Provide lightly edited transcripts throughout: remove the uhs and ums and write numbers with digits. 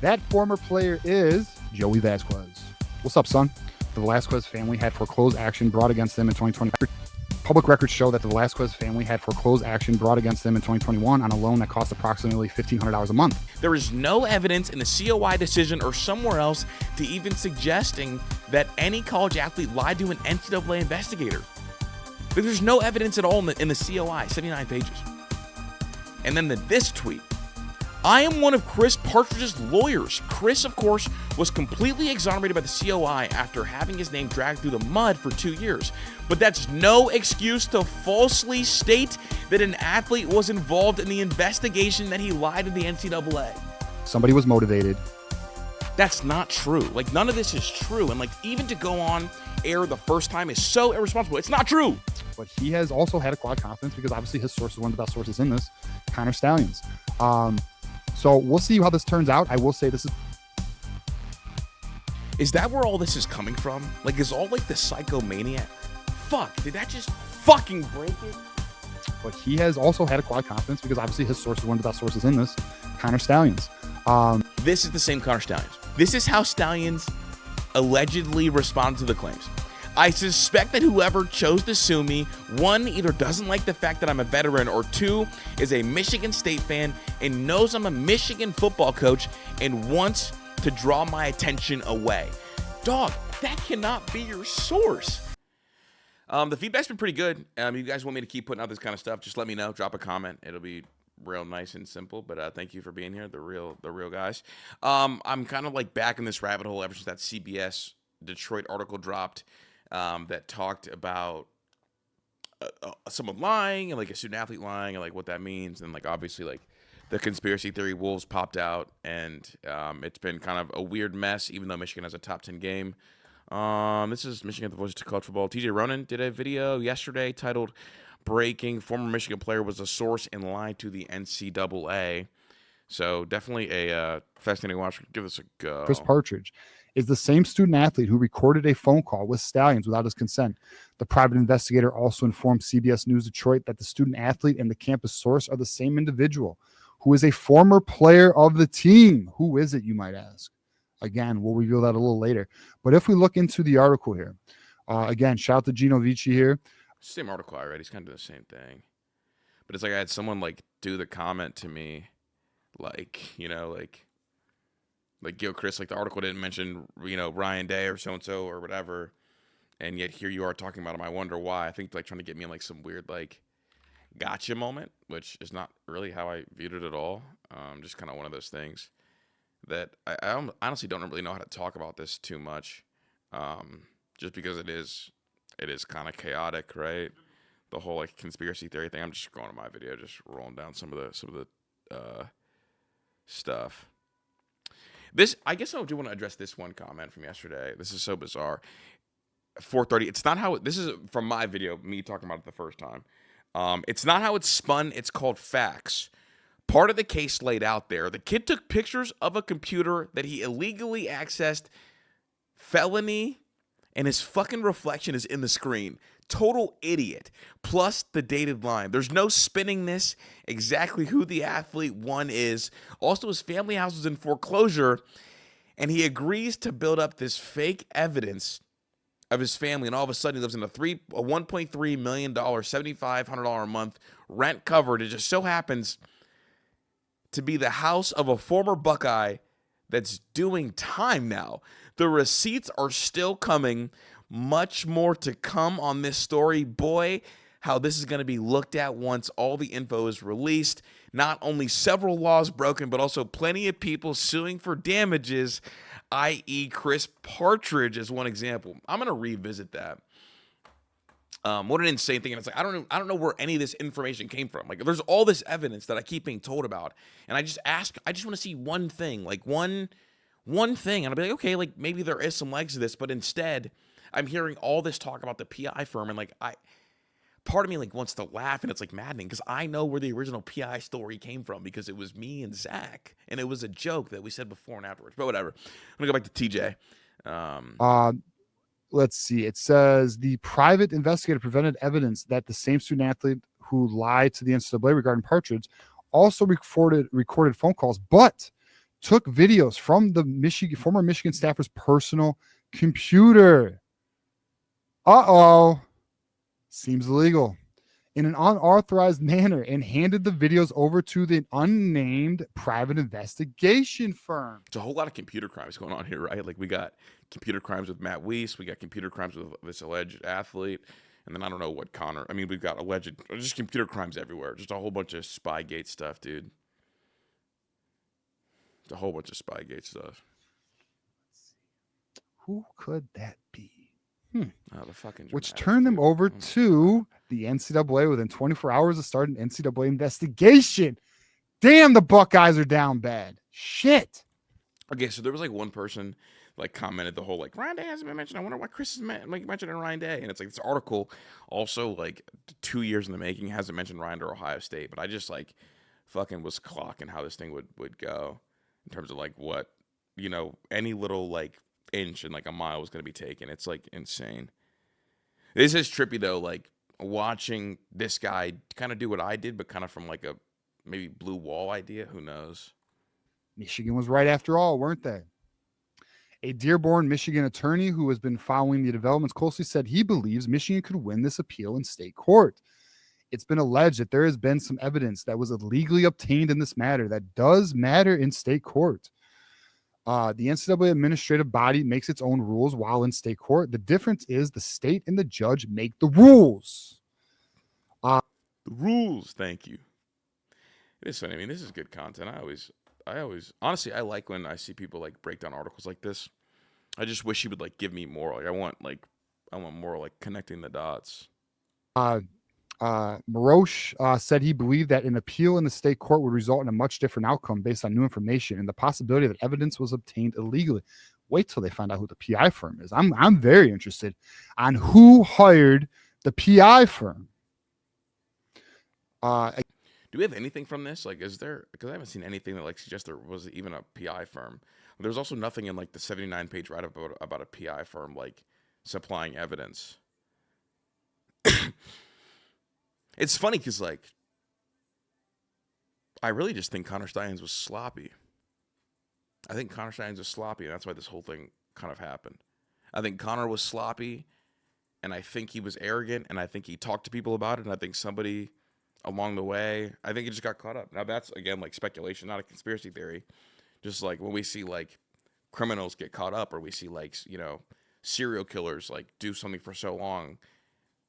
That former player is Joey Vasquez. What's up, son? The Velasquez family had foreclosed action brought against them in 2020. Public records show that the Velasquez family had foreclosed action brought against them in 2021 on a loan that cost approximately $1,500 a month. There is no evidence in the COI decision or somewhere else to even suggesting that any college athlete lied to an NCAA investigator. There's no evidence at all in the COI, 79 pages. And then this tweet. I am one of Chris Partridge's lawyers. Chris, of course, was completely exonerated by the COI after having his name dragged through the mud for 2 years. But that's no excuse to falsely state that an athlete was involved in the investigation that he lied to the NCAA. Somebody was motivated. That's not true. Like, none of this is true. And, like, even to go on air the first time is so irresponsible. It's not true. But he has also had a quad confidence because obviously his source is one of the best sources in this, Connor Stallions. So we'll see how this turns out. I will say this is that where all this is coming from? Like, is all like the psychomaniac? Fuck, did that just fucking break it? But he has also had a quad confidence because obviously his source is one of the best sources in this, Connor Stallions. This is the same Connor Stallions. This is how Stallions allegedly responded to the claims. I suspect that whoever chose to sue me, one, either doesn't like the fact that I'm a veteran, or two, is a Michigan State fan and knows I'm a Michigan football coach and wants to draw my attention away. Dog, that cannot be your source. The feedback's been pretty good. You guys want me to keep putting out this kind of stuff, just let me know. Drop a comment. It'll be real nice and simple, but thank you for being here, the real guys. I'm kind of like back in this rabbit hole ever since that CBS Detroit article dropped. That talked about someone lying and like a student athlete lying and like what that means, and like obviously like the conspiracy theory wolves popped out, and it's been kind of a weird mess. Even though Michigan has a top 10 game, this is Michigan, the voice to college football. TJ Ronan did a video yesterday titled "Breaking: Former Michigan player was a source and lied to the NCAA." So definitely a fascinating watch. Give this a go. Chris Partridge is the same student athlete who recorded a phone call with Stallions without his consent. The private investigator also informed CBS News Detroit that the student athlete and the campus source are the same individual, who is a former player of the team. Who is it, you might ask? Again, we'll reveal that a little later. But if we look into the article here, again, shout out to Gino Vici here. Same article I read. He's kind of the same thing. But it's like I had someone like do the comment to me, like, you know, like, yo, Chris, like the article didn't mention, you know, Ryan Day or so-and-so or whatever. And yet here you are talking about him. I wonder why. I think like trying to get me in like some weird like gotcha moment, which is not really how I viewed it at all. Just kind of one of those things that I honestly don't really know how to talk about this too much. Just because it is kind of chaotic, right? The whole like conspiracy theory thing. I'm just going to my video, just rolling down some of the stuff. I guess I do want to address this one comment from yesterday. This is so bizarre. 4:30. It's not how this is from my video, me talking about it the first time. It's not how it's spun. It's called facts. Part of the case laid out there. The kid took pictures of a computer that he illegally accessed. Felony, and his fucking reflection is in the screen. Total idiot. Plus the dated line. There's no spinning this. Exactly who the athlete one is. Also, his family house was in foreclosure, and he agrees to build up this fake evidence of his family, and all of a sudden he lives in a $1.3 million, $7,500 a month rent covered. It just so happens to be the house of a former Buckeye that's doing time now. The receipts are still coming. Much more to come on this story. Boy, how this is going to be looked at once all the info is released. Not only several laws broken, but also plenty of people suing for damages, i.e. Chris Partridge is one example. I'm going to revisit that. What an insane thing. And it's like, I don't know where any of this information came from. Like, there's all this evidence that I keep being told about. And I just want to see one thing, like one thing. And I'll be like, okay, like maybe there is some legs to this, but instead I'm hearing all this talk about the PI firm, and like part of me like wants to laugh, and it's like maddening because I know where the original PI story came from because it was me and Zach, and it was a joke that we said before and afterwards. But whatever. I'm gonna go back to TJ. Let's see. It says the private investigator presented evidence that the same student athlete who lied to the NCAA regarding Partridge also recorded phone calls, but took videos from the former Michigan staffer's personal computer. Seems illegal. In an unauthorized manner, and handed the videos over to the unnamed private investigation firm. It's a whole lot of computer crimes going on here, right? Like we got computer crimes with Matt Weiss, we got computer crimes with this alleged athlete, and then I don't know what Connor. I mean, we've got alleged just computer crimes everywhere. Just a whole bunch of Spygate stuff, dude. It's a whole bunch of Spygate stuff. Who could that be? Oh, the fucking which turned them over to the NCAA within 24 hours of starting an NCAA investigation. Damn, the Buckeyes are down bad. Shit. Okay, so there was like one person like commented the whole like Ryan Day hasn't been mentioned. I wonder why Chris is like mentioning Ryan Day, and it's like this article also like 2 years in the making hasn't mentioned Ryan or Ohio State, but I just like fucking was clocking how this thing would go in terms of like what any little like inch and like a mile was going to be taken. It's like insane. This is trippy though, like watching this guy kind of do what I did, but kind of from like a maybe blue wall idea. Who knows? Michigan was right after all, weren't they? A Dearborn, Michigan attorney who has been following the developments closely said he believes Michigan could win this appeal in state court. It's been alleged that there has been some evidence that was illegally obtained in this matter that does matter in state court. The NCAA administrative body makes its own rules while in state court. The difference is the state and the judge make the rules. The rules, thank you. It is funny. I mean, this is good content. I always, honestly, I like when I see people like break down articles like this. I just wish he would like give me more. Like I want more like connecting the dots. Maroche said he believed that an appeal in the state court would result in a much different outcome based on new information and the possibility that evidence was obtained illegally. Wait till they find out who the PI firm is. I'm very interested on who hired the PI firm. Do we have anything from this? Like, is there? Because I haven't seen anything that like suggests there was even a PI firm. There's also nothing in like the 79-page write-up about a PI firm like supplying evidence. It's funny because, like, I really just think Connor Steins was sloppy. I think Connor Steins was sloppy, and that's why this whole thing kind of happened. I think Connor was sloppy, and I think he was arrogant, and I think he talked to people about it, and I think somebody along the way, I think he just got caught up. Now, that's, again, like, speculation, not a conspiracy theory. Just, like, when we see, like, criminals get caught up, or we see, like, serial killers, like, do something for so long,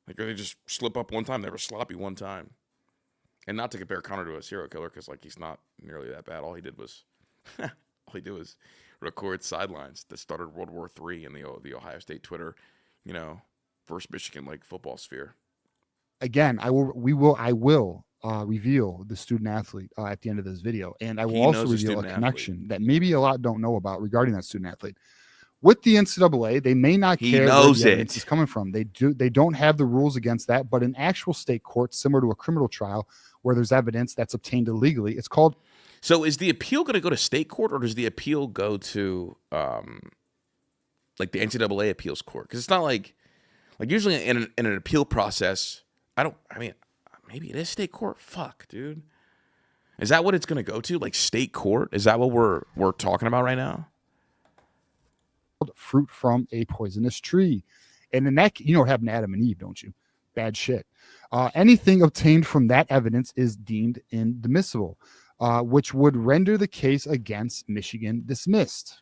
like, they just slip up one time. They were sloppy one time. And not to compare Connor to a serial killer, because, like, he's not nearly that bad. All he did was record sidelines that started World War III in the Ohio State Twitter, first Michigan, like, football sphere. Again, I will reveal the student athlete at the end of this video. And I will also reveal a connection that maybe a lot don't know about regarding that student athlete. With the NCAA, they may not care where the evidence is coming from. They don't have the rules against that, but in actual state court, similar to a criminal trial where there's evidence that's obtained illegally, it's called. So is the appeal going to go to state court, or does the appeal go to like the NCAA appeals court? Because it's not like usually in an appeal process, maybe it is state court. Fuck, dude. Is that what it's going to go to? Like state court? Is that what we're talking about right now? Fruit from a poisonous tree. And in that, what happened to Adam and Eve, don't you? Bad shit. Anything obtained from that evidence is deemed inadmissible, which would render the case against Michigan dismissed.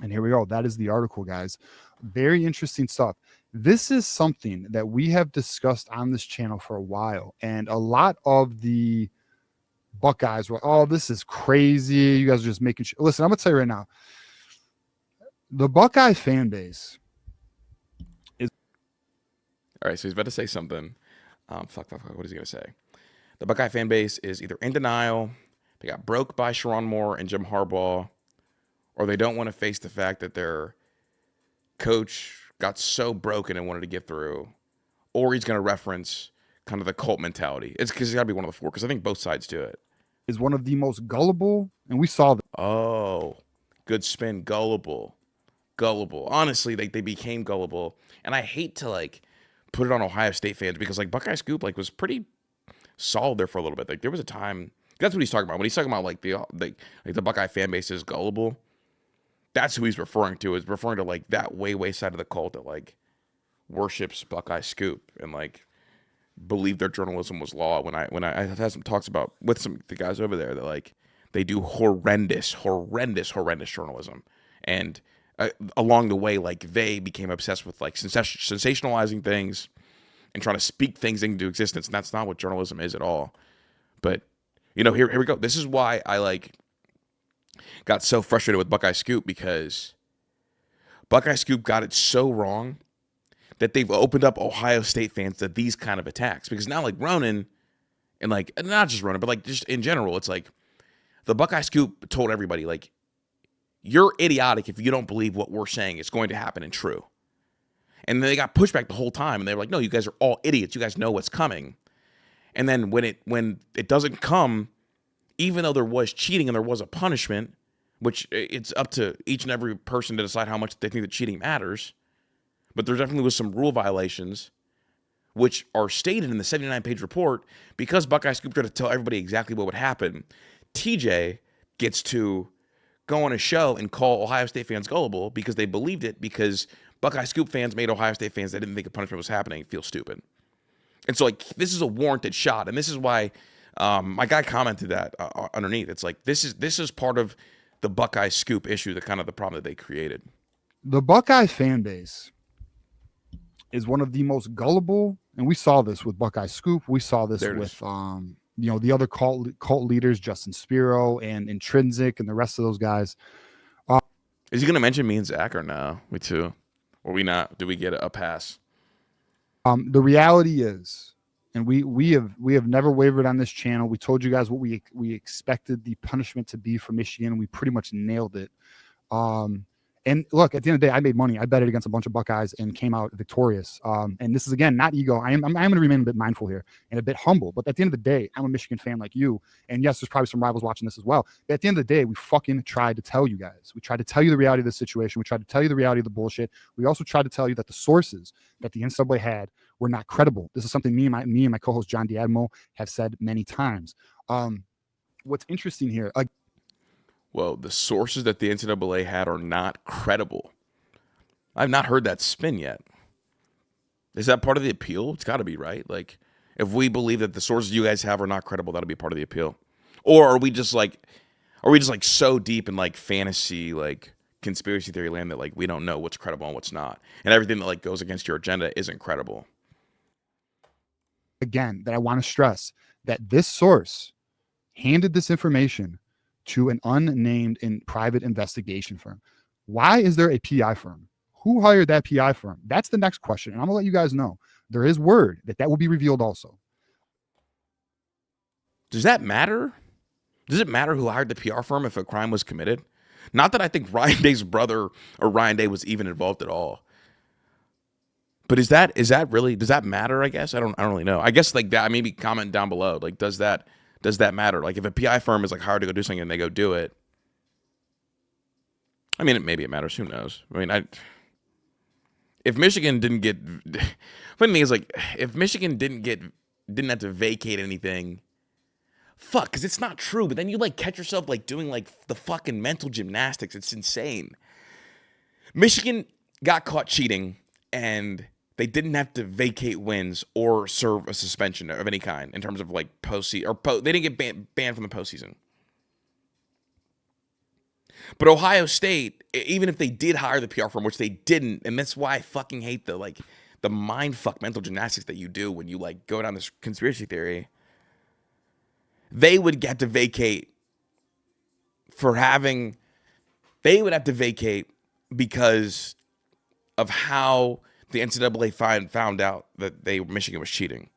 And here we go. That is the article, guys. Very interesting stuff. This is something that we have discussed on this channel for a while. And a lot of the Buckeyes were, oh, this is crazy. You guys are just making shit. Listen, I'm going to tell you right now. The Buckeye fan base is. All right, so he's about to say something. Fuck. What is he going to say? The Buckeye fan base is either in denial, they got broke by Sharon Moore and Jim Harbaugh, or they don't want to face the fact that their coach got so broken and wanted to get through, or he's going to reference kind of the cult mentality. It's because it's got to be one of the four, because I think both sides do it. Is one of the most gullible, and we saw that. Oh, good spin, gullible. Honestly, they became gullible, and I hate to like put it on Ohio State fans because like Buckeye Scoop like was pretty solid there for a little bit. Like there was a time That's what he's talking about when he's talking about like the Buckeye fan base is gullible. That's who he's referring to. Is referring to like that way side of the cult that like worships Buckeye Scoop and like believed their journalism was law. When I had some talks about with some the guys over there that like they do horrendous journalism, and along the way like they became obsessed with like sensationalizing things and trying to speak things into existence, and that's not what journalism is at all. But here we go. This is why I like got so frustrated with Buckeye Scoop, because Buckeye Scoop got it so wrong that they've opened up Ohio State fans to these kind of attacks. Because now like Ronan and like not just Ronan, but like just in general, it's like the Buckeye Scoop told everybody like you're idiotic if you don't believe what we're saying is going to happen and true. And then they got pushback the whole time, and they were like, no, you guys are all idiots. You guys know what's coming. And then when it doesn't come, even though there was cheating and there was a punishment, which it's up to each and every person to decide how much they think that cheating matters, but there definitely was some rule violations, which are stated in the 79-page report. Because Buckeye Scoop tried to tell everybody exactly what would happen, TJ gets to go on a show and call Ohio State fans gullible because they believed it, because Buckeye Scoop fans made Ohio State fans that didn't think a punishment was happening feel stupid. And so, like, this is a warranted shot, and this is why my guy commented that underneath. It's like this is part of the Buckeye Scoop issue, the kind of the problem that they created. The Buckeye fan base is one of the most gullible, and we saw this with Buckeye Scoop. We saw this with the other cult leaders, Justin Spiro and Intrinsic, and the rest of those guys. Is he going to mention me and Zach or no? Me too. Or we not? Do we get a pass? The reality is, and we have never wavered on this channel. We told you guys what we expected the punishment to be for Michigan, and we pretty much nailed it. And look, at the end of the day, I made money. I betted against a bunch of Buckeyes and came out victorious. And this is, again, not ego. I'm going to remain a bit mindful here and a bit humble. But at the end of the day, I'm a Michigan fan like you. And yes, there's probably some rivals watching this as well. But at the end of the day, we fucking tried to tell you guys. We tried to tell you the reality of the situation. We tried to tell you the reality of the bullshit. We also tried to tell you that the sources that the NCAA had were not credible. This is something me and my co-host John Diadmo have said many times. What's interesting here, well, the sources that the NCAA had are not credible. I've not heard that spin yet. Is that part of the appeal? It's got to be, right? Like, if we believe that the sources you guys have are not credible, that'll be part of the appeal. Or are we just like so deep in like fantasy, like conspiracy theory land that like we don't know what's credible and what's not, and everything that like goes against your agenda isn't credible? Again, that I want to stress that this source handed this information to an unnamed and private investigation firm. Why is there a PI firm? Who hired that PI firm? That's the next question. And I'm gonna let you guys know. There is word that will be revealed also. Does that matter? Does it matter who hired the PR firm if a crime was committed? Not that I think Ryan Day's brother or Ryan Day was even involved at all. But is that really, does that matter? I guess I don't really know. I guess like that, maybe comment down below. Like, does that matter? Like, if a PI firm is like hired to go do something and they go do it, I mean, maybe it matters. Who knows? I mean, if Michigan didn't get, funny thing is like, if Michigan didn't have to vacate anything, fuck, because it's not true. But then you like catch yourself like doing like the fucking mental gymnastics. It's insane. Michigan got caught cheating and they didn't have to vacate wins or serve a suspension of any kind in terms of like postseason, they didn't get banned from the postseason. But Ohio State, even if they did hire the PR firm, which they didn't, and that's why I fucking hate the mind fuck mental gymnastics that you do when you like go down this conspiracy theory, they would have to vacate because of how the NCAA found out that Michigan was cheating.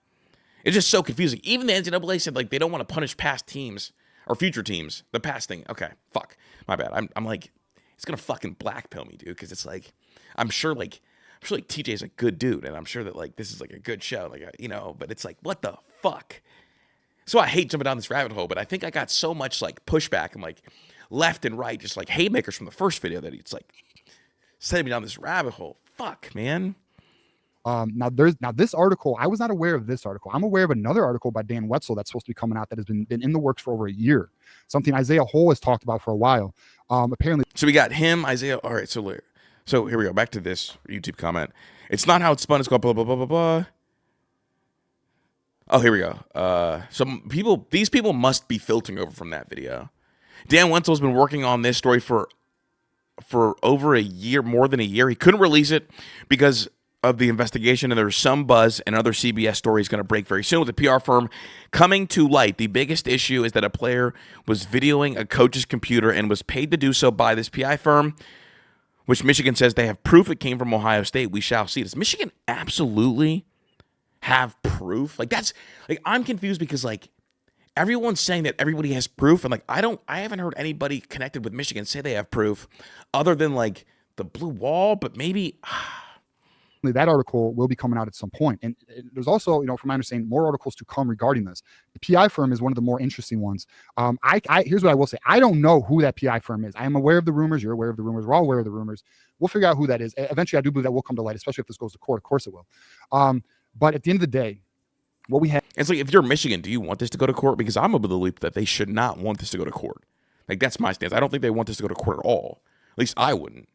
It's just so confusing. Even the NCAA said like they don't want to punish past teams or future teams. The past thing. Okay, fuck. My bad. I'm like, it's gonna fucking blackpill me, dude, because it's like I'm sure TJ's a good dude, and I'm sure that like this is like a good show, like but it's like what the fuck. So I hate jumping down this rabbit hole, but I think I got so much like pushback and like left and right, just like haymakers from the first video that it's like sending me down this rabbit hole. Fuck, man. Now this article, I was not aware of this article. I'm aware of another article by Dan Wetzel that's supposed to be coming out that has been in the works for over a year. Something Isaiah Hole has talked about for a while. Apparently, So we got him, Isaiah. All right, so here we go. Back to this YouTube comment. It's not how it's spun. It's called blah blah blah blah blah. Oh, here we go. These people must be filtering over from that video. Dan Wenzel's been working on this story for over a year, more than a year. He couldn't release it because of the investigation, and there's some buzz. And another CBS story is going to break very soon with the PR firm coming to light. The biggest issue is that a player was videoing a coach's computer and was paid to do so by this PI firm, which Michigan says they have proof it came from Ohio State. We shall see. Does Michigan absolutely have proof? I'm confused because everyone's saying that everybody has proof, and I haven't heard anybody connected with Michigan say they have proof other than the blue wall, but maybe that article will be coming out at some point. And there's also, from my understanding, more articles to come regarding this. The PI firm is one of the more interesting ones. Here's what I will say. I don't know who that PI firm is. I am aware of the rumors. You're aware of the rumors. We're all aware of the rumors. We'll figure out who that is. Eventually, I do believe that will come to light, especially if this goes to court. Of course it will. But at the end of the day, what we have... It's if you're Michigan, do you want this to go to court? Because I'm of the belief that they should not want this to go to court. That's my stance. I don't think they want this to go to court at all. At least I wouldn't.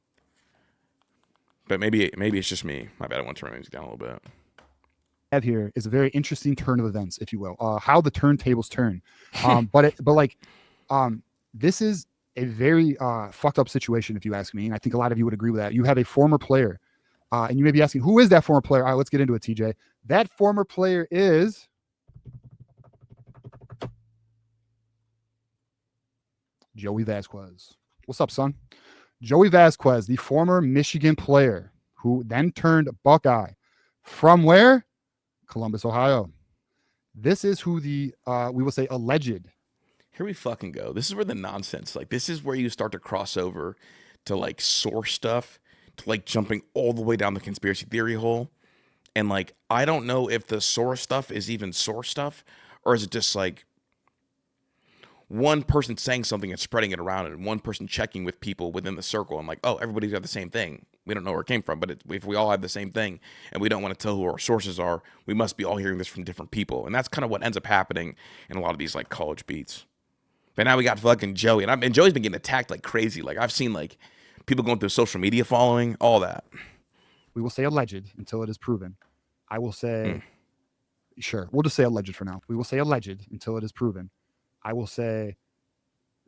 But maybe it's just me. My bad. I want to turn my music down a little bit. Have here is a very interesting turn of events, if you will. How the turntables turn. This is a very fucked up situation, if you ask me. And I think a lot of you would agree with that. You have a former player. And you may be asking, who is that former player? All right, let's get into it, TJ. That former player is Joey Vasquez. What's up, son? Joey Vasquez, the former Michigan player who then turned Buckeye. From where? Columbus, Ohio. This is who we will say alleged. Here we fucking go. This is where the nonsense, this is where you start to cross over to source stuff, to jumping all the way down the conspiracy theory hole. And I don't know if the source stuff is even source stuff, or is it just one person saying something and spreading it around, and one person checking with people within the circle. I'm oh, everybody's got the same thing. We don't know where it came from, but if we all have the same thing and we don't want to tell who our sources are, we must be all hearing this from different people. And that's kind of what ends up happening in a lot of these college beats. But now we got fucking Joey, and Joey's been getting attacked like crazy. I've seen people going through social media following, all that. We will say alleged until it is proven. I will say, sure. We'll just say alleged for now. We will say alleged until it is proven. I will say,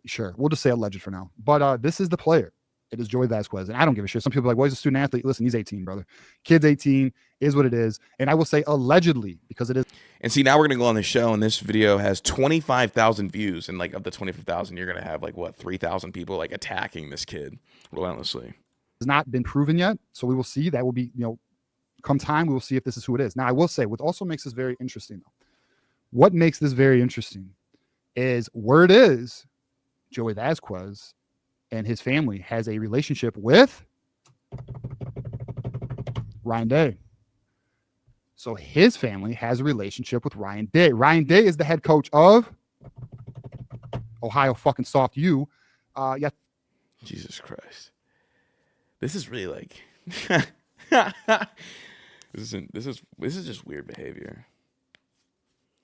sure. We'll just say alleged for now. But this is the player. It is Joey Vasquez. And I don't give a shit. Some people are well, he's a student athlete. Listen, he's 18, brother. Kid's 18, is what it is. And I will say allegedly, because it is. And see, now we're going to go on the show, and this video has 25,000 views. And of the 25,000, you're going to have 3,000 people attacking this kid relentlessly. Has not been proven yet. So we will see. That will be, come time, we will see if this is who it is. Now, I will say, what also makes this very interesting, though, what makes this very interesting is word is Joey Vasquez and his family has a relationship with Ryan Day. So his family has a relationship with Ryan Day. Ryan Day is the head coach of Ohio fucking soft U. Yeah. Jesus Christ. This is really this is just weird behavior.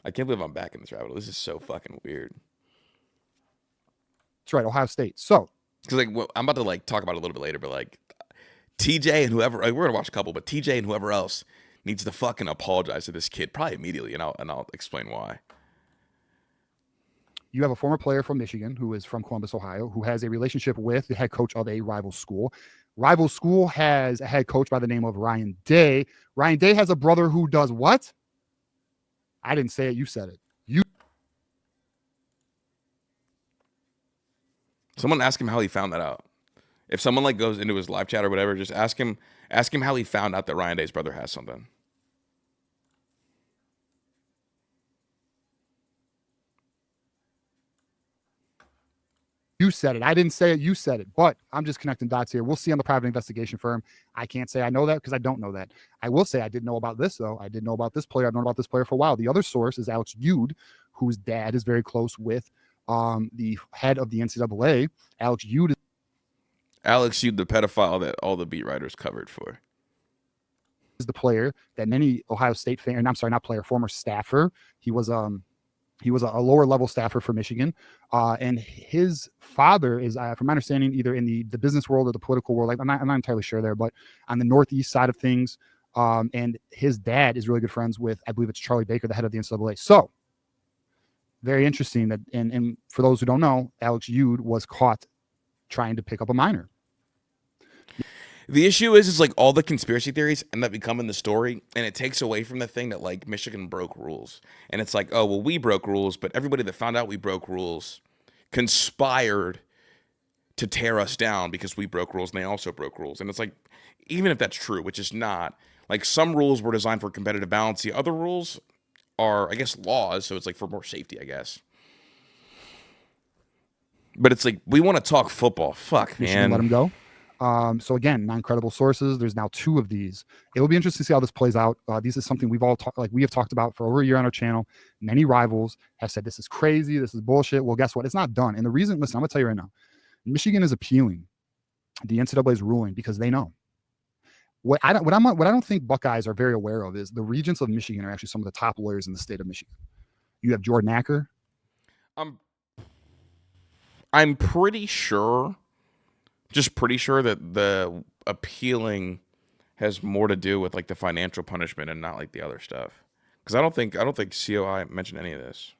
I can't believe I'm back in this rabbit hole. This is so fucking weird. That's right, Ohio State. So, because I'm about to talk about it a little bit later, but TJ and whoever, we're gonna watch a couple, but TJ and whoever else needs to fucking apologize to this kid probably immediately, and I'll explain why. You have a former player from Michigan who is from Columbus, Ohio, who has a relationship with the head coach of a rival school. Rival school has a head coach by the name of Ryan Day. Ryan Day has a brother who does what? I didn't say it. You said it. Someone ask him how he found that out. If someone goes into his live chat or whatever, just ask him how he found out that Ryan Day's brother has something. You said it. I didn't say it. You said it. But I'm just connecting dots here. We'll see on the private investigation firm. I can't say I know that because I don't know that. I will say I did know about this, though. I did know about this player. I've known about this player for a while. The other source is Alex Yude, whose dad is very close with the head of the NCAA. Alex Yude, the pedophile that all the beat writers covered for. the player that many Ohio State fan, and I'm sorry, not player, former staffer. He was a lower level staffer for Michigan, and his father is, from my understanding, either in the business world or the political world. Like, I'm not entirely sure there, but on the northeast side of things. And his dad is really good friends with, I believe it's Charlie Baker, the head of the NCAA. So very interesting that, and for those who don't know, Alex Yude was caught trying to pick up a minor. The issue is like all the conspiracy theories end up becoming the story, and it takes away from the thing that like Michigan broke rules. And it's like, oh, well, we broke rules, but everybody that found out we broke rules conspired to tear us down because we broke rules and they also broke rules. And it's like, even if that's true, which is not, like some rules were designed for competitive balance. The other rules are, I guess, laws. So it's like for more safety, I guess. But it's like, we want to talk football. Fuck, Michigan man. let him go. So again, non-credible sources. There's now 2 of these. It will be interesting to see how this plays out. This is something we have talked about for over a year on our channel. Many rivals have said this is crazy, this is bullshit. Well, guess what? It's not done. And the reason, listen, I'm gonna tell you right now, Michigan is appealing the NCAA's ruling because they know. What I don't think Buckeyes are very aware of is the regents of Michigan are actually some of the top lawyers in the state of Michigan. You have Jordan Acker. I'm pretty sure. Just pretty sure that the appealing has more to do with like the financial punishment and not like the other stuff. Because I don't think COI mentioned any of this.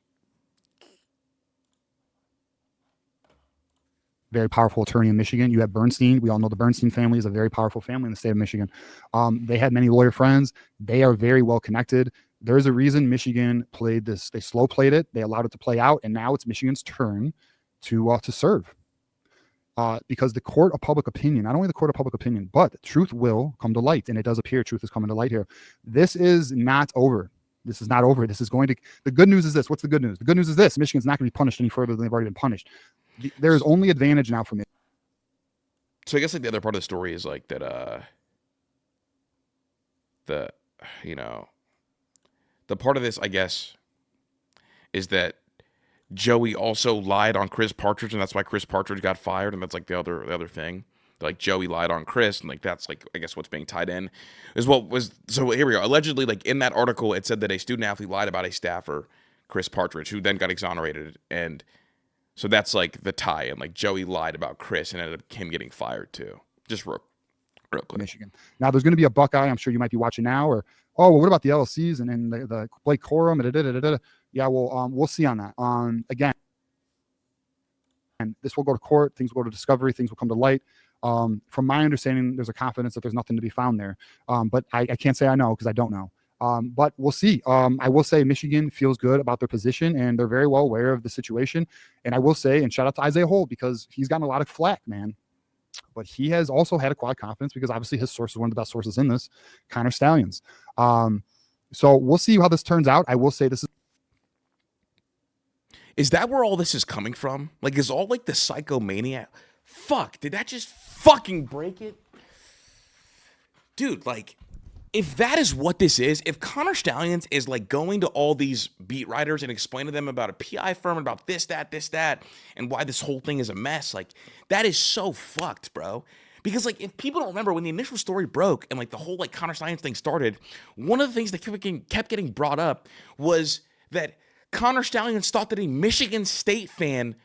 Very powerful attorney in Michigan. You have Bernstein. We all know the Bernstein family is a very powerful family in the state of Michigan. They had many lawyer friends. They are very well connected. There's a reason Michigan played this. They slow played it. They allowed it to play out, and now it's Michigan's turn to serve. Because the court of public opinion, not only the court of public opinion, but truth will come to light. And it does appear truth is coming to light here. This is not over. This is not over. This is going to, the good news is this. What's the good news? The good news is this. Michigan's not going to be punished any further than they've already been punished. There is only advantage now for me. So I guess like the other part of the story is like that, the part of this, I guess, is that Joey also lied on Chris Partridge, and that's why Chris Partridge got fired, and that's like the other thing. Like Joey lied on Chris, and like that's like I guess what's being tied in is what was. So here we go. Allegedly, like in that article, it said that a student athlete lied about a staffer, Chris Partridge, who then got exonerated, and so that's like the tie in. Like Joey lied about Chris, and ended up him getting fired too. Just real quick. Michigan. Now there's going to be a Buckeye. I'm sure you might be watching now, or what about the LLCs and then the Blake Corum? Yeah, well, we'll see on that. Again, and this will go to court. Things will go to discovery. Things will come to light. From my understanding, there's a confidence that there's nothing to be found there. But I can't say I know because I don't know. But we'll see. I will say Michigan feels good about their position, and they're very well aware of the situation. And I will say, and shout out to Isaiah Holt, because he's gotten a lot of flack, man. But he has also had a quiet confidence because obviously his source is one of the best sources in this, Connor Stallions. So we'll see how this turns out. I will say this is that where all this is coming from? Like, is all like the psychomania? Fuck, did that just fucking break it? Dude, like, if that is what this is, if Connor Stallions is like going to all these beat writers and explaining to them about a PI firm, about this, that, and why this whole thing is a mess, like, that is so fucked, bro. Because, like, if people don't remember, when the initial story broke and, like, the whole, like, Connor Stallions thing started, one of the things that kept getting brought up was that Connor Stallions thought that a Michigan State fan,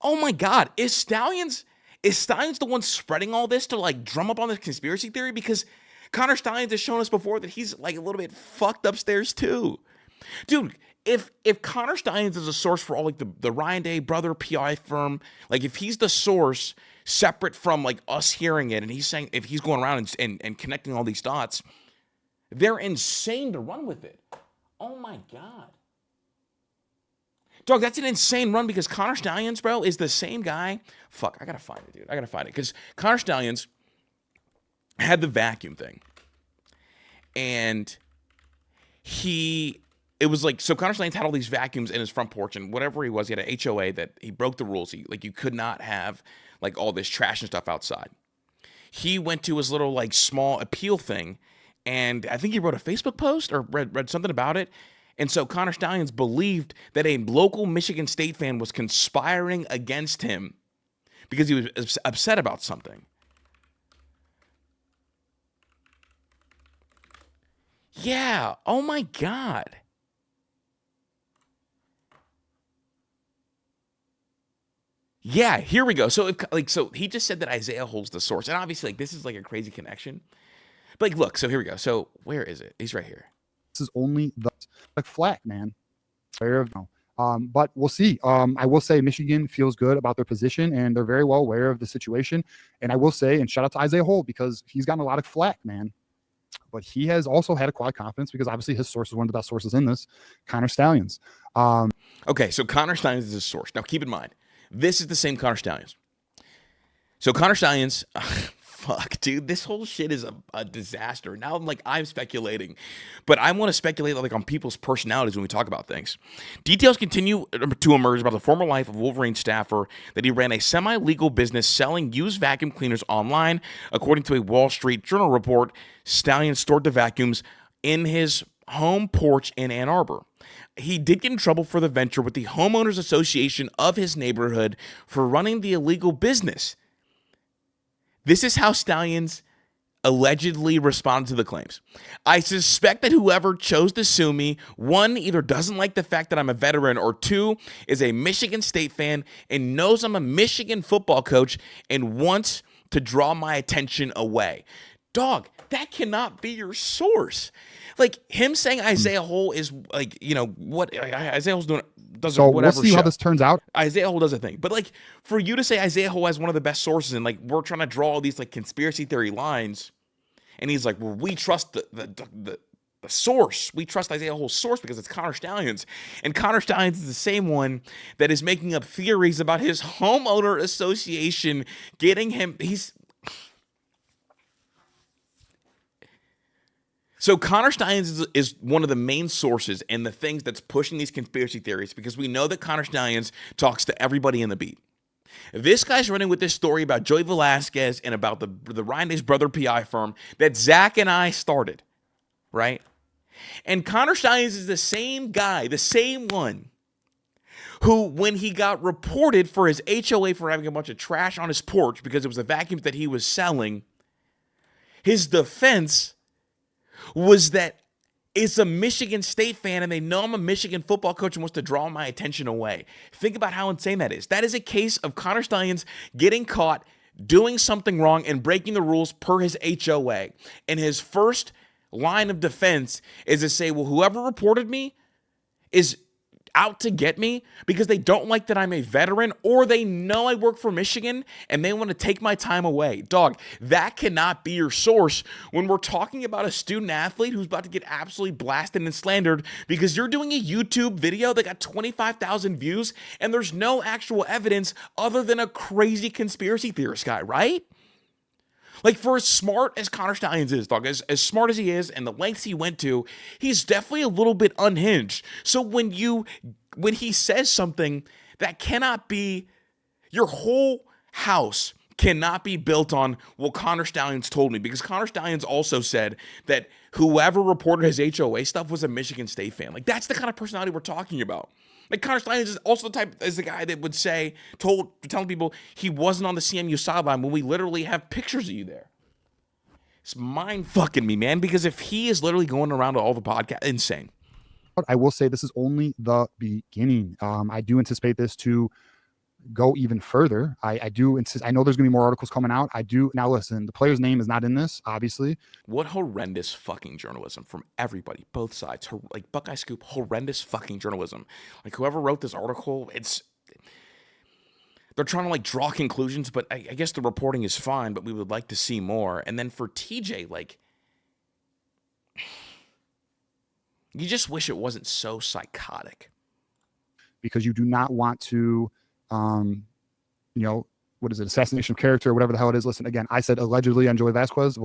oh my God, is Stallions the one spreading all this to, like, drum up on this conspiracy theory? Because Connor Stallions has shown us before that he's, like, a little bit fucked upstairs, too. Dude, if Connor Stallions is a source for all, like, the Ryan Day brother PI firm, like, if he's the source separate from, like, us hearing it, and he's saying, if he's going around and connecting all these dots, they're insane to run with it. Oh, my God. Dog, that's an insane run because Connor Stallions, bro, is the same guy. Fuck, I gotta find it, dude. I gotta find it. Because Connor Stallions had the vacuum thing. And it was like, so Connor Stallions had all these vacuums in his front porch, and whatever he was, he had an HOA that he broke the rules. You could not have, like, all this trash and stuff outside. He went to his little, like, small appeal thing, and I think he wrote a Facebook post or read something about it. And so Connor Stallions believed that a local Michigan State fan was conspiring against him because he was upset about something. Yeah. Oh my God. Yeah, here we go. So so he just said that Isaiah holds the source. And obviously like this is like a crazy connection. But like look, so here we go. So where is it? He's right here. This is only the like flat, man. Aware of no. But we'll see. I will say Michigan feels good about their position and they're very well aware of the situation. And I will say, and shout out to Isaiah Holt because he's gotten a lot of flack, man. But he has also had a quad confidence because obviously his source is one of the best sources in this, Connor Stallions. Okay, so Connor Stallions is his source. Now keep in mind, this is the same Connor Stallions. So Connor Stallions, fuck, dude, this whole shit is a disaster. Now I'm speculating, but I want to speculate like on people's personalities when we talk about things. Details continue to emerge about the former life of Wolverine staffer that he ran a semi-legal business selling used vacuum cleaners online. According to a Wall Street Journal report, Stallions stored the vacuums in his home porch in Ann Arbor. He did get in trouble for the venture with the homeowners association of his neighborhood for running the illegal business. This is how Stallions allegedly responded to the claims. I suspect that whoever chose to sue me, one, either doesn't like the fact that I'm a veteran, or two, is a Michigan State fan and knows I'm a Michigan football coach and wants to draw my attention away. Dog, that cannot be your source. Like him saying Isaiah Hole is like, what Isaiah Hole's doing does So whatever we'll see show. how this turns out. Isaiah Hole does a thing. But like for you to say Isaiah Hole has one of the best sources and like we're trying to draw all these like conspiracy theory lines and he's like, well, we trust the source. We trust Isaiah Hole's source because it's Connor Stallions. And Connor Stallions is the same one that is making up theories about his homeowner association getting him. So Connor Stallions is one of the main sources and the things that's pushing these conspiracy theories because we know that Connor Stallions talks to everybody in the beat. This guy's running with this story about Joey Velasquez and about the Ryan Day's brother PI firm that Zach and I started, right? And Connor Stallions is the same guy, the same one, who, when he got reported for his HOA for having a bunch of trash on his porch because it was the vacuums that he was selling, his defense was that it's a Michigan State fan and they know I'm a Michigan football coach and wants to draw my attention away. Think about how insane that is. That is a case of Connor Stallions getting caught doing something wrong and breaking the rules per his HOA. And his first line of defense is to say, well, whoever reported me is out to get me because they don't like that I'm a veteran or they know I work for Michigan and they want to take my time away. Dog, that cannot be your source when we're talking about a student athlete who's about to get absolutely blasted and slandered because you're doing a YouTube video that got 25,000 views and there's no actual evidence other than a crazy conspiracy theorist guy, right? Like, for as smart as Connor Stallions is, dog, as smart as he is and the lengths he went to, he's definitely a little bit unhinged. So when he says something that cannot be, your whole house cannot be built on, well, Connor Stallions told me, because Connor Stallions also said that whoever reported his HOA stuff was a Michigan State fan. Like, that's the kind of personality we're talking about. Like, Connor Stallions is also the guy that would telling people he wasn't on the CMU sideline when we literally have pictures of you there. It's mind fucking me, man, because if he is literally going around to all the podcasts, insane. I will say this is only the beginning. I do anticipate this to go even further. I do insist. I know there's gonna be more articles coming out. I do now. Listen, the player's name is not in this, obviously. What horrendous fucking journalism from everybody, both sides. Like Buckeye Scoop, horrendous fucking journalism. Like whoever wrote this article, they're trying to like draw conclusions, but I guess the reporting is fine. But we would like to see more. And then for TJ, like, you just wish it wasn't so psychotic. Because you do not want to. What is it? Assassination of character or whatever the hell it is. Listen, again, I said allegedly on Joey Velasquez.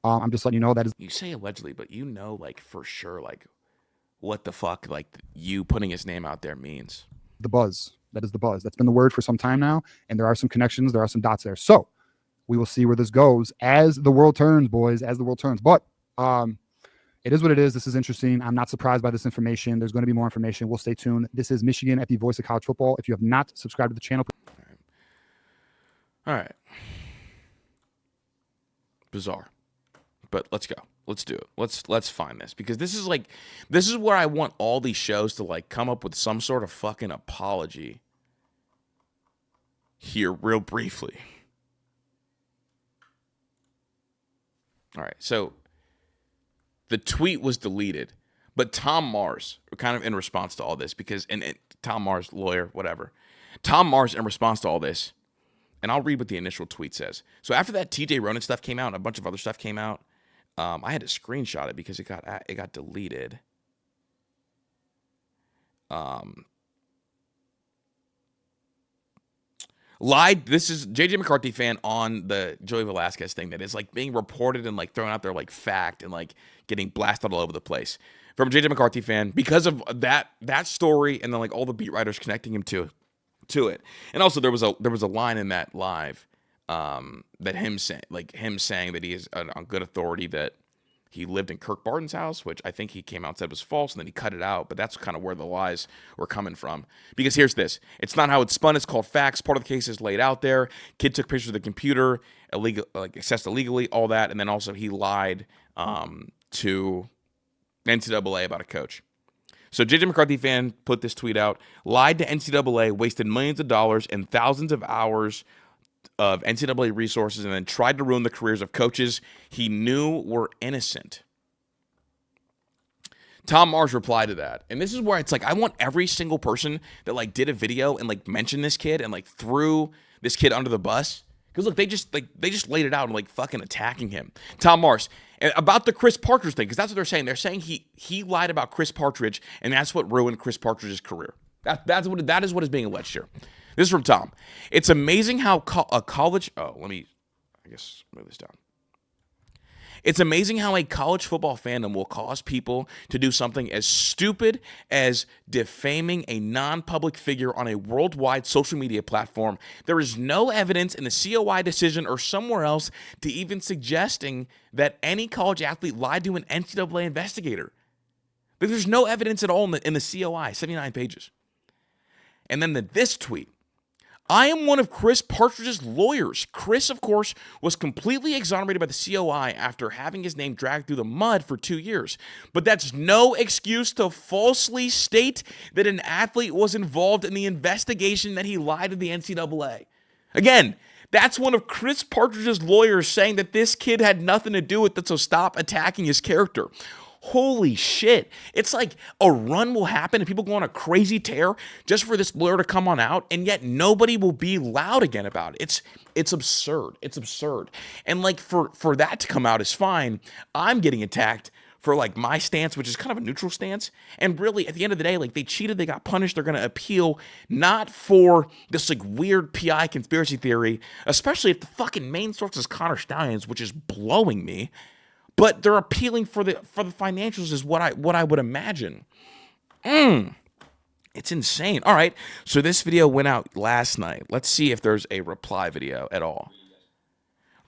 I'm just letting you know that is. You say allegedly, but you know, like for sure, like what the fuck, like you putting his name out there means. The buzz. That is the buzz. That's been the word for some time now, and there are some connections. There are some dots there. So we will see where this goes as the world turns, boys. As the world turns, but it is what it is. This is interesting. I'm not surprised by this information. There's going to be more information. We'll stay tuned. This is Michigan at the Voice of College Football. If you have not subscribed to the channel, all right. Bizarre. but let's go. Let's do it. Let's find this, because this is where I want all these shows to like come up with some sort of fucking apology here real briefly. All right, so the tweet was deleted, but Tom Mars, kind of in response to all this, because and Tom Mars, lawyer, whatever. Tom Mars, in response to all this, and I'll read what the initial tweet says. So after that TJ Ronan stuff came out and a bunch of other stuff came out, I had to screenshot it because it got deleted. Lied. This is JJ McCarthy fan on the Joey Velasquez thing that is like being reported and like thrown out there like fact and like getting blasted all over the place from a JJ McCarthy fan because of that story, and then like all the beat writers connecting him to it. And also there was a line in that live that him saying that he is on good authority that he lived in Kirk Barton's house, which I think he came out and said was false, and then he cut it out. But that's kind of where the lies were coming from. Because here's this. It's not how it's spun. It's called facts. Part of the case is laid out there. Kid took pictures of the computer, accessed illegally, all that. And then also he lied to NCAA about a coach. So JJ McCarthy fan put this tweet out. Lied to NCAA, wasted millions of dollars and thousands of hours of NCAA resources, and then tried to ruin the careers of coaches he knew were innocent. Tom Mars replied to that. And this is where it's like, I want every single person that like did a video and like mentioned this kid and like threw this kid under the bus. Because look, they just laid it out and like fucking attacking him. Tom Mars. And about the Chris Partridge thing, because that's what they're saying. They're saying he lied about Chris Partridge, and that's what ruined Chris Partridge's career. That is what is being alleged here. This is from Tom. It's amazing how a college... Oh, let me, I guess, move this down. It's amazing how a college football fandom will cause people to do something as stupid as defaming a non-public figure on a worldwide social media platform. There is no evidence in the COI decision or somewhere else to even suggesting that any college athlete lied to an NCAA investigator. There's no evidence at all in the COI, 79 pages. And then this tweet. I am one of Chris Partridge's lawyers. Chris, of course, was completely exonerated by the COI after having his name dragged through the mud for 2 years. But that's no excuse to falsely state that an athlete was involved in the investigation that he lied to the NCAA. Again, that's one of Chris Partridge's lawyers saying that this kid had nothing to do with it, so stop attacking his character. Holy shit. It's like a run will happen and people go on a crazy tear just for this lawyer to come on out, and yet nobody will be loud again about it. It's absurd. It's absurd. And like for that to come out is fine. I'm getting attacked for like my stance, which is kind of a neutral stance. And really at the end of the day, like they cheated, they got punished, they're going to appeal, not for this like weird PI conspiracy theory, especially if the fucking main source is Connor Stallions, which is blowing me. But they're appealing for the financials is what I would imagine. It's insane. All right, so this video went out last night. Let's see if there's a reply video at all.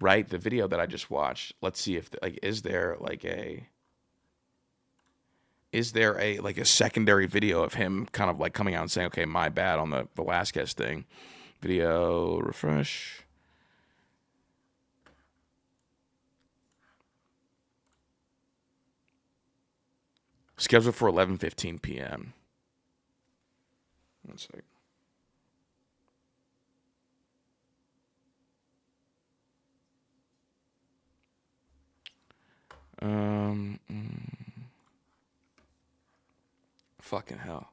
Right, the video that I just watched. Let's see if is there a secondary video of him kind of like coming out and saying, okay, my bad on the Velasquez thing. Video refresh. Scheduled for 11:15 p.m. One sec. Fucking hell.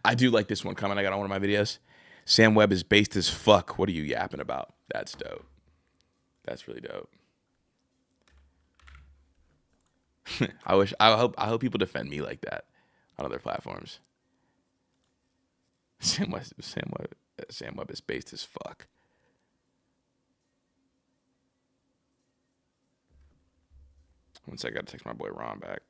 I do like this one comment I got on one of my videos. Sam Webb is based as fuck. What are you yapping about? That's dope. That's really dope. I hope people defend me like that on other platforms. Sam Webb is based as fuck. Once I got to text my boy Ron back.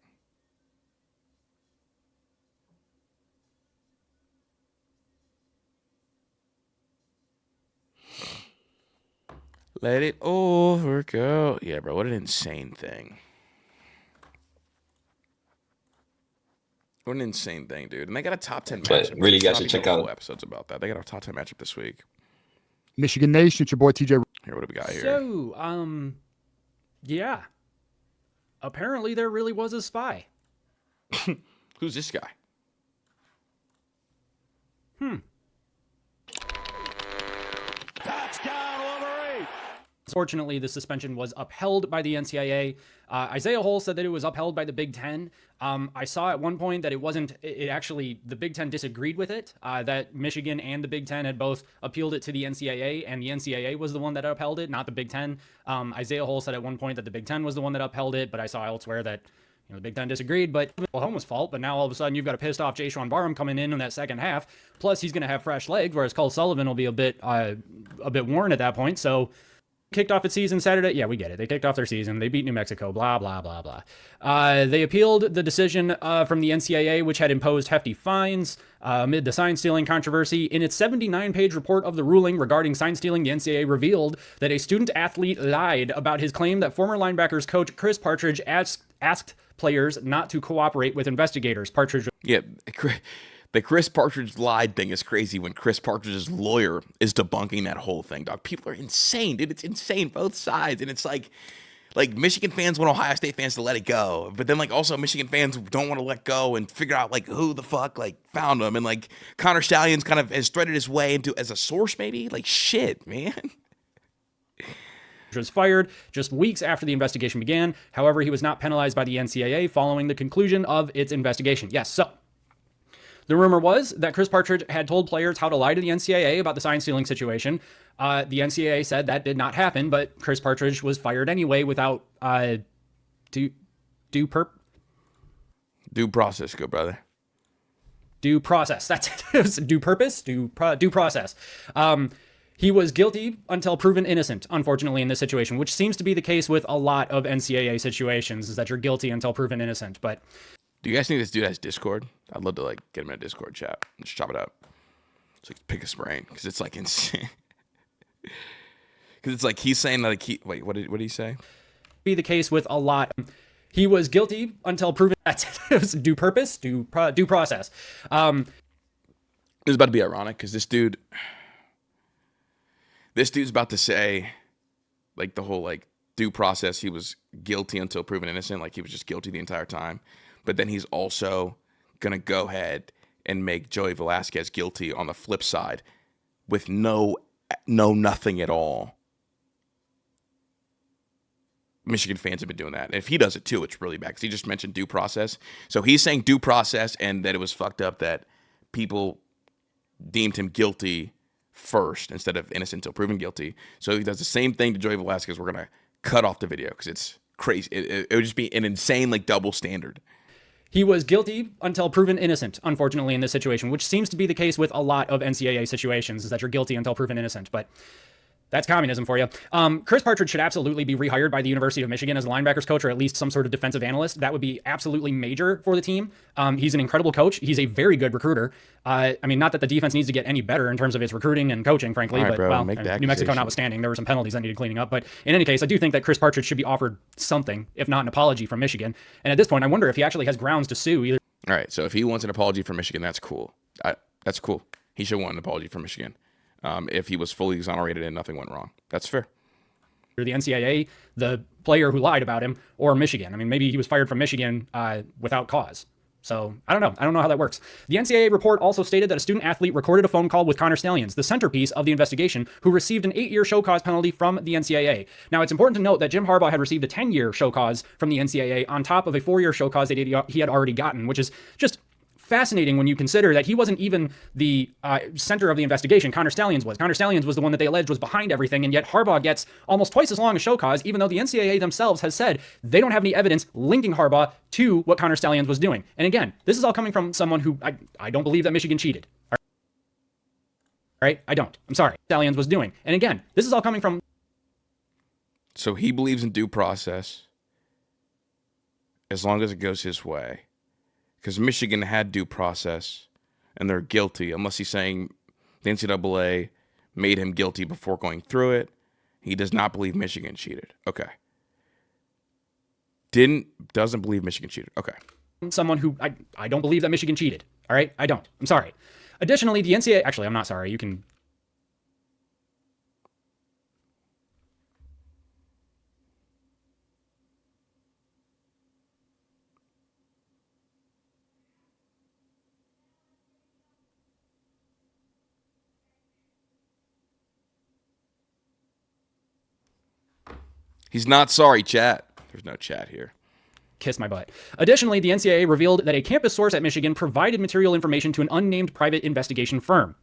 Let it over go. Yeah, bro, what an insane thing. What an insane thing, dude. And they got a top 10 matchup. But really, you guys should check out episodes about that. They got a top 10 matchup this week. Michigan Nation, it's your boy TJ. Here, what do we got here? So, yeah. Apparently there really was a spy. Who's this guy? Touchdown, Wolverine! Fortunately, the suspension was upheld by the NCAA. Isaiah Hole said that it was upheld by the Big Ten. I saw at one point that it wasn't, it actually, the Big Ten disagreed with it, that Michigan and the Big Ten had both appealed it to the NCAA, and the NCAA was the one that upheld it, not the Big Ten. Isaiah Hole said at one point that the Big Ten was the one that upheld it, but I saw elsewhere that the Big Ten disagreed, but Oklahoma's fault. But now all of a sudden you've got a pissed off Jayshon Barham coming in that second half. Plus he's going to have fresh legs, whereas Cole Sullivan will be a bit worn at that point. So kicked off its season Saturday. Yeah, we get it. They kicked off their season. They beat New Mexico. Blah blah blah blah. They appealed the decision from the NCAA, which had imposed hefty fines amid the sign stealing controversy. In its 79-page report of the ruling regarding sign stealing, the NCAA revealed that a student athlete lied about his claim that former linebackers coach Chris Partridge asked players not to cooperate with investigators. Partridge. Yeah, the Chris Partridge lied thing is crazy when Chris Partridge's lawyer is debunking that whole thing, dog. People are insane, dude. It's insane, both sides. And it's like Michigan fans want Ohio State fans to let it go. But then, also Michigan fans don't want to let go and figure out, who the fuck, found them. And, Connor Stallions kind of has threaded his way into as a source, maybe. Shit, man. Was fired just weeks after the investigation began. However, he was not penalized by the NCAA following the conclusion of its investigation. Yes, so the rumor was that Chris Partridge had told players how to lie to the NCAA about the sign stealing situation. The NCAA said that did not happen, but Chris Partridge was fired anyway without due process, go brother. Due process. That's it. It was due purpose, due process. He was guilty until proven innocent, unfortunately, in this situation, which seems to be the case with a lot of NCAA situations, is that you're guilty until proven innocent. But do you guys think this dude has Discord? I'd love to get him in a Discord chat and just chop it up. Just pick his brain, because it's insane. Because it's he's saying that wait, what did he say? Be the case with a lot. He was guilty until proven. That's it. It was due purpose, due process. This is about to be ironic because this dude's about to say, the whole due process. He was guilty until proven innocent. He was just guilty the entire time. But then he's also gonna go ahead and make Joey Velasquez guilty on the flip side, with no nothing at all. Michigan fans have been doing that. And if he does it too, it's really bad because he just mentioned due process. So he's saying due process and that it was fucked up that people deemed him guilty first instead of innocent until proven guilty. So he does the same thing to Joey Velasquez. We're going to cut off the video because it's crazy. It would just be an insane double standard. He was guilty until proven innocent, unfortunately, in this situation, which seems to be the case with a lot of NCAA situations, is that you're guilty until proven innocent. But that's communism for you. Chris Partridge should absolutely be rehired by the University of Michigan as a linebackers coach, or at least some sort of defensive analyst. That would be absolutely major for the team. He's an incredible coach. He's a very good recruiter. Not that the defense needs to get any better in terms of its recruiting and coaching, frankly, right, but bro, New Mexico notwithstanding, there were some penalties that needed cleaning up. But in any case, I do think that Chris Partridge should be offered something, if not an apology from Michigan. And at this point, I wonder if he actually has grounds to sue either. All right, so if he wants an apology from Michigan, that's cool. That's cool. He should want an apology from Michigan. If he was fully exonerated and nothing went wrong. That's fair. The NCAA, the player who lied about him, or Michigan. Maybe he was fired from Michigan without cause. So I don't know. I don't know how that works. The NCAA report also stated that a student athlete recorded a phone call with Connor Stallions, the centerpiece of the investigation, who received an 8-year show cause penalty from the NCAA. Now, it's important to note that Jim Harbaugh had received a 10-year show cause from the NCAA on top of a 4-year show cause that he had already gotten, which is just fascinating when you consider that he wasn't even the center of the investigation. Connor Stallions was. Connor Stallions was the one that they alleged was behind everything, and yet Harbaugh gets almost twice as long a show cause, even though the NCAA themselves has said they don't have any evidence linking Harbaugh to what Connor Stallions was doing. And again, this is all coming from someone who I don't believe that Michigan cheated. All right? I don't. I'm sorry. Stallions was doing. And again, this is all coming from. So he believes in due process. as long as it goes his way. Because Michigan had due process, and they're guilty, unless he's saying the NCAA made him guilty before going through it. He does not believe Michigan cheated. Okay. Doesn't believe Michigan cheated. Okay. Someone who I don't believe that Michigan cheated. All right, I don't. I'm sorry. Additionally, the NCAA. Actually, I'm not sorry. You can. He's not sorry, chat. There's no chat here. Kiss my butt. Additionally, the NCAA revealed that a campus source at Michigan provided material information to an unnamed private investigation firm.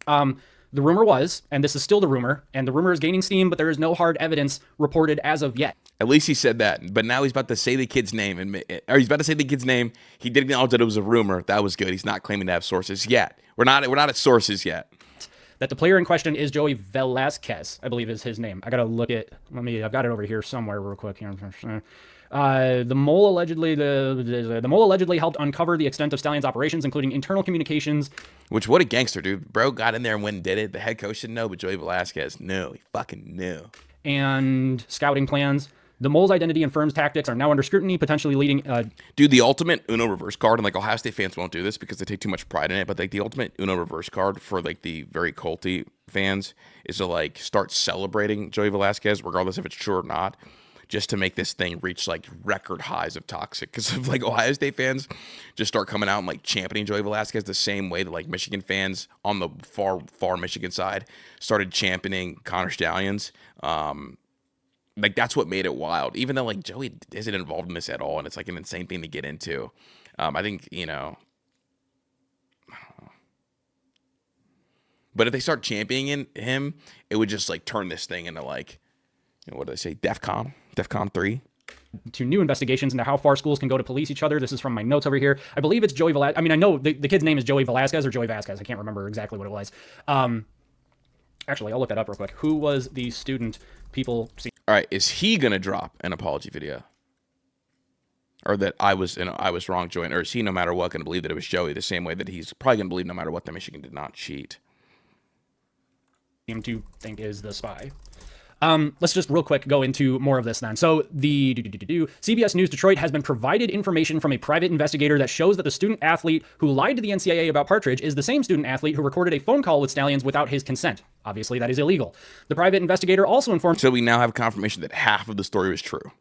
The rumor was, and this is still the rumor, and the rumor is gaining steam, but there is no hard evidence reported as of yet. At least he said that, but now he's about to say the kid's name, or he's about to say the kid's name. He did acknowledge that it was a rumor. That was good. He's not claiming to have sources yet. We're not at sources yet. That the player in question is Joey Velasquez, I believe is his name. I gotta look at. I've got it over here somewhere real quick here. The mole allegedly helped uncover the extent of Stallion's operations, including internal communications. Which, what a gangster, dude. Bro got in there and went and did it. The head coach didn't know, but Joey Velasquez knew. He fucking knew. And scouting plans. The mole's identity and firm's tactics are now under scrutiny, potentially leading... Dude, the ultimate Uno reverse card, and like Ohio State fans won't do this because they take too much pride in it, but like the ultimate Uno reverse card for like the very culty fans is to like start celebrating Joey Velasquez, regardless if it's true or not, just to make this thing reach like record highs of toxic. Because if like Ohio State fans just start coming out and like championing Joey Velasquez the same way that like Michigan fans on the far Michigan side started championing Connor Stallions, like that's what made it wild. Even though like Joey isn't involved in this at all, and it's like an insane thing to get into. I think, you know, but if they start championing him, it would just like turn this thing into like, you know, what do they say, DEFCON 3. To new investigations into how far schools can go to police each other. This is from my notes over here. I believe it's Joey Velasquez. I mean, I know the kid's name is Joey Velasquez or Joey Vasquez. I can't remember exactly what it was. Actually, I'll look that up real quick. Who was the student people see? All right, is he gonna drop an apology video, or that I was wrong, Joey, or is he no matter what gonna believe that it was Joey the same way that he's probably gonna believe no matter what that Michigan did not cheat? Him to think is the spy. Let's just real quick go into more of this then. So the CBS News Detroit has been provided information from a private investigator that shows that the student athlete who lied to the NCAA about Partridge is the same student athlete who recorded a phone call with Stallions without his consent. Obviously, that is illegal. The private investigator also informed... So we now have confirmation that half of the story was true.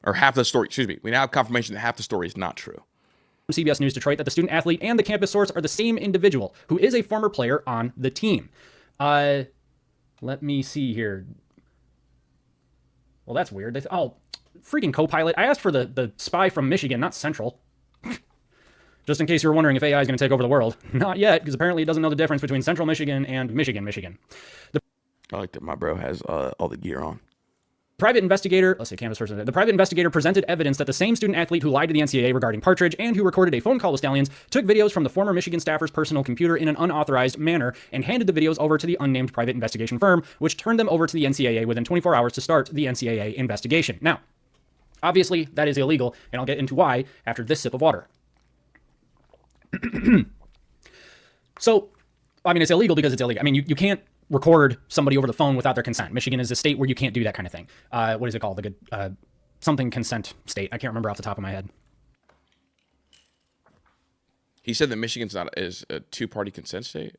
Or half the story, excuse me. We now have confirmation that half the story is not true. CBS News Detroit that the student athlete and the campus source are the same individual who is a former player on the team. Let me see here. Well, that's weird. Oh, freaking co-pilot. I asked for the spy from Michigan, not Central. Just in case you're wondering if AI is going to take over the world. Not yet, because apparently it doesn't know the difference between Central Michigan and Michigan. I like that my bro has all the gear on. Private investigator, let's say campus person. The private investigator presented evidence that the same student athlete who lied to the NCAA regarding Partridge and who recorded a phone call with Stallions took videos from the former Michigan staffer's personal computer in an unauthorized manner and handed the videos over to the unnamed private investigation firm, which turned them over to the NCAA within 24 hours to start the NCAA investigation. Now, obviously, that is illegal, and I'll get into why after this sip of water. So, I mean, it's illegal because it's illegal. I mean, you can't record somebody over the phone without their consent. Michigan is a state where you can't do that kind of thing. What is it called? The good something consent state. I can't remember off the top of my head. He said that Michigan's is a two-party consent state.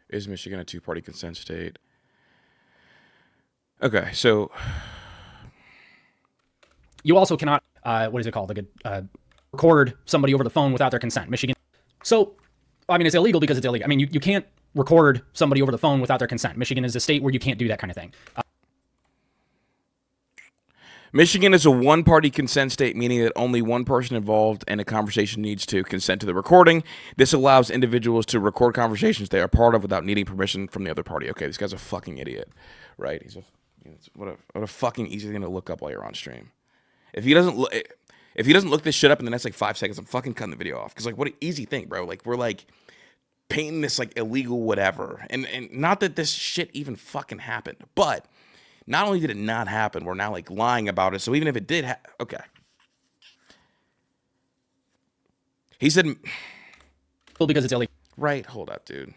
Is Michigan a two-party consent state? Okay, so you also cannot. What is it called? The good. Record somebody over the phone without their consent. Michigan. So, I mean, it's illegal because it's illegal. I mean, you can't record somebody over the phone without their consent. Michigan is a state where you can't do that kind of thing. Michigan is a one-party consent state, meaning that only one person involved in a conversation needs to consent to the recording. This allows individuals to record conversations they are part of without needing permission from the other party. Okay, this guy's a fucking idiot, right? What a fucking easy thing to look up while you're on stream. If he doesn't look this shit up in the next like 5 seconds, I'm fucking cutting the video off. Because like, what an easy thing, bro. Like, we're like painting this like illegal whatever. And not that this shit even fucking happened, but not only did it not happen, we're now like lying about it. So even if it did okay. He said because it's illegal. Right, hold up, dude.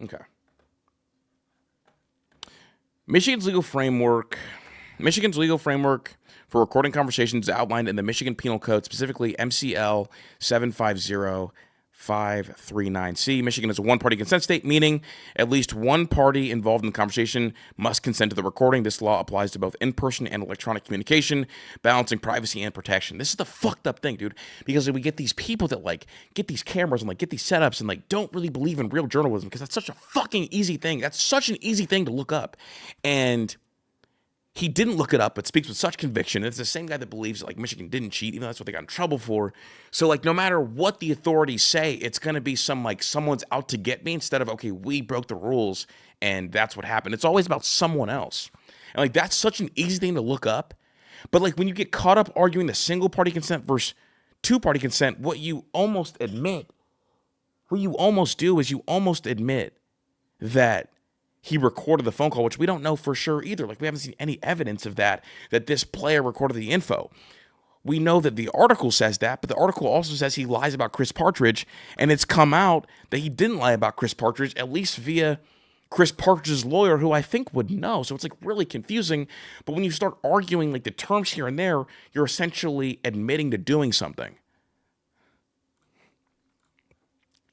Okay. Michigan's legal framework for recording conversations is outlined in the Michigan Penal Code, specifically MCL 750539C. Michigan is a one-party consent state, meaning at least one party involved in the conversation must consent to the recording. This law applies to both in-person and electronic communication, balancing privacy and protection. This is the fucked up thing, dude, because we get these people that like get these cameras and like get these setups and like don't really believe in real journalism because that's such a fucking easy thing. That's such an easy thing to look up. And he didn't look it up, but speaks with such conviction. It's the same guy that believes that, like, Michigan didn't cheat, even though that's what they got in trouble for. So, like, no matter what the authorities say, it's going to be someone's out to get me instead of, okay, we broke the rules and that's what happened. It's always about someone else. And, like, that's such an easy thing to look up. But, like, when you get caught up arguing the single-party consent versus two-party consent, what you almost do is you almost admit that he recorded the phone call, which we don't know for sure either. Like, we haven't seen any evidence of that this player recorded the info. We know that the article says that, but the article also says he lies about Chris Partridge, and it's come out that he didn't lie about Chris Partridge, at least via Chris Partridge's lawyer, who I think would know. So it's, like, really confusing. But when you start arguing, like, the terms here and there, you're essentially admitting to doing something.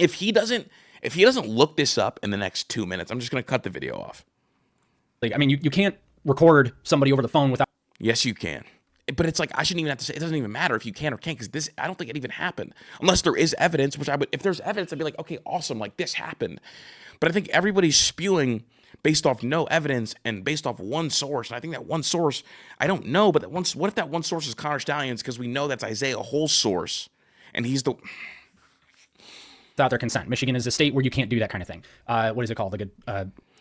If he doesn't look this up in the next 2 minutes, I'm just going to cut the video off. Like, I mean, you can't record somebody over the phone without. Yes, you can. But it's like, I shouldn't even have to say, it doesn't even matter if you can or can't, because I don't think it even happened. Unless there is evidence, which if there's evidence, I'd be like, okay, awesome, like this happened. But I think everybody's spewing based off no evidence and based off one source. And I think that one source, I don't know, but what if that one source is Connor Stallions, because we know that's Isaiah Hull's source, and he's the... without their consent. Michigan is a state where you can't do that kind of thing. What is it called?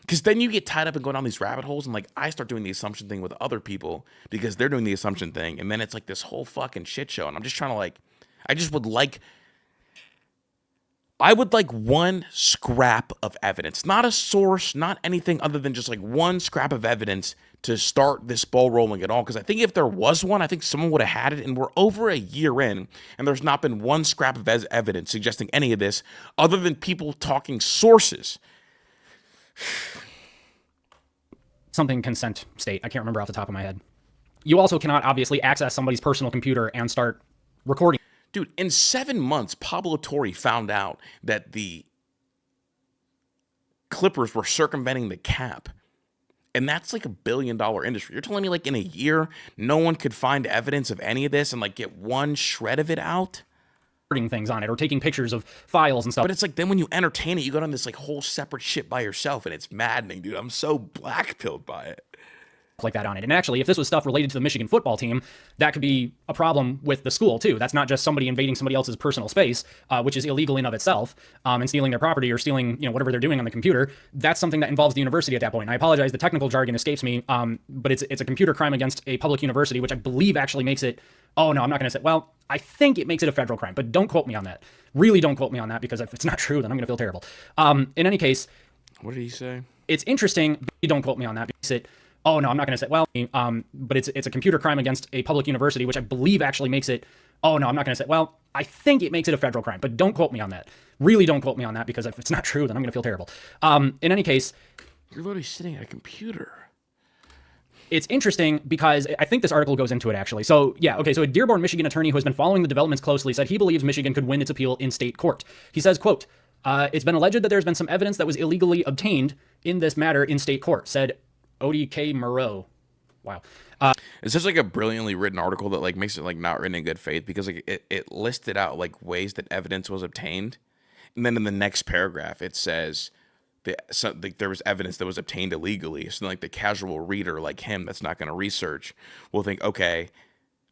Because then you get tied up and go down these rabbit holes, and like I start doing the assumption thing with other people because they're doing the assumption thing, and then it's like this whole fucking shit show. And I'm just trying to I would like one scrap of evidence, not a source, not anything other than just like one scrap of evidence to start this ball rolling at all. Because I think if there was one, I think someone would have had it. And we're over a year in, and there's not been one scrap of evidence suggesting any of this other than people talking sources. Something consent state. I can't remember off the top of my head. You also cannot obviously access somebody's personal computer and start recording. Dude, in 7 months, Pablo Torre found out that the Clippers were circumventing the cap. And that's like $1 billion industry. You're telling me like in a year, no one could find evidence of any of this and like get one shred of it out? Things on it or taking pictures of files and stuff. But it's like then when you entertain it, you go down this like whole separate shit by yourself, and it's maddening, dude. I'm so black-pilled by it. Like that on it. And actually, if this was stuff related to the Michigan football team, that could be a problem with the school too. That's not just somebody invading somebody else's personal space, which is illegal in of itself, and stealing their property or stealing, whatever they're doing on the computer. That's something that involves the university at that point. And I apologize, the technical jargon escapes me, but it's a computer crime against a public university, which I believe actually makes it. Oh no, I'm not going to say. Well, I think it makes it a federal crime, but don't quote me on that. Really, don't quote me on that, because if it's not true, then I'm going to feel terrible. In any case, what did he say? It's interesting. Don't quote me on that, because it. Oh no, I'm not going to say. Well, but it's a computer crime against a public university, which I believe actually makes it. Oh no, I'm not going to say. Well, I think it makes it a federal crime, but don't quote me on that. Really, don't quote me on that, because if it's not true, then I'm going to feel terrible. In any case, you're literally sitting at a computer. It's interesting because I think this article goes into it actually. So yeah, okay. So a Dearborn, Michigan attorney who has been following the developments closely said he believes Michigan could win its appeal in state court. He says, quote, "It's been alleged that there's been some evidence that was illegally obtained in this matter in state court," said ODK Moreau. Wow. It's just like a brilliantly written article that like makes it like not written in good faith, because like it listed out like ways that evidence was obtained, and then in the next paragraph it says there was evidence that was obtained illegally. So like the casual reader like him that's not going to research will think, okay,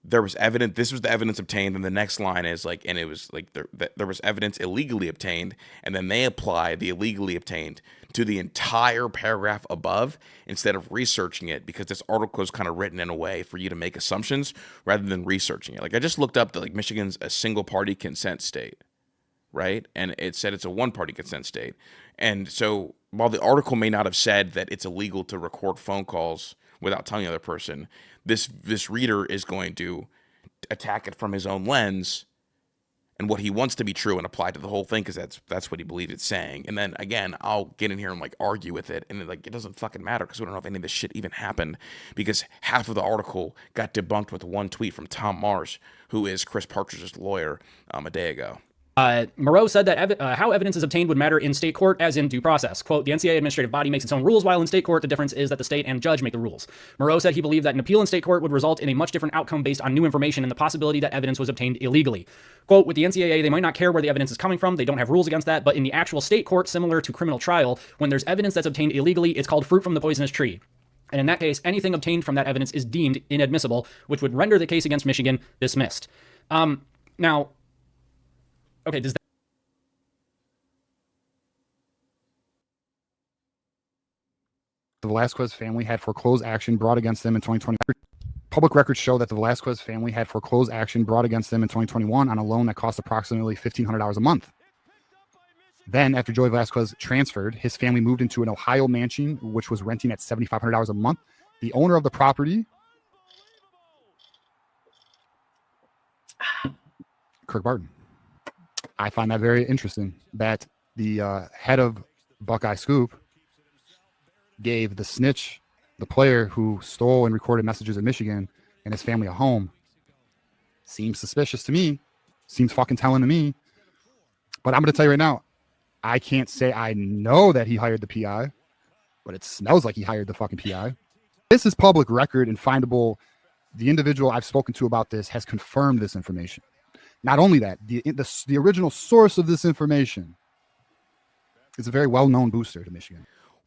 there was evidence. This was the evidence obtained. And the next line is like, and it was like there was evidence illegally obtained. And then they apply the illegally obtained to the entire paragraph above instead of researching it, because this article is kind of written in a way for you to make assumptions rather than researching it. Like I just looked up that like Michigan's a single party consent state, right? And it said it's a one party consent state. And so while the article may not have said that it's illegal to record phone calls without telling the other person, this reader is going to attack it from his own lens and what he wants to be true and apply to the whole thing, because that's what he believes it's saying. And then again, I'll get in here and like argue with it, and like it doesn't fucking matter because we don't know if any of this shit even happened, because half of the article got debunked with one tweet from Tom Mars, who is Chris Partridge's lawyer, a day ago. Moreau said that how evidence is obtained would matter in state court as in due process. Quote, the NCAA administrative body makes its own rules, while in state court, the difference is that the state and judge make the rules. Moreau said he believed that an appeal in state court would result in a much different outcome based on new information and the possibility that evidence was obtained illegally. Quote, with the NCAA, they might not care where the evidence is coming from. They don't have rules against that. But in the actual state court, similar to criminal trial, when there's evidence that's obtained illegally, it's called fruit from the poisonous tree. And in that case, anything obtained from that evidence is deemed inadmissible, which would render the case against Michigan dismissed. Now, okay, does that... The Velasquez family had foreclosed action brought against them in 2020. Public records show that the Velasquez family had foreclosed action brought against them in 2021 on a loan that cost approximately $1,500 a month. Then, after Joey Velasquez transferred, his family moved into an Ohio mansion, which was renting at $7,500 a month. The owner of the property, Kirk Barton. I find that very interesting that the head of Buckeye Scoop gave the snitch, the player who stole and recorded messages in Michigan, and his family a home. Seems suspicious to me. Seems fucking telling to me. But I'm going to tell you right now, I can't say I know that he hired the PI, but it smells like he hired the fucking PI. This is public record and findable. The individual I've spoken to about this has confirmed this information. Not only that, the original source of this information is a very well-known booster to Michigan.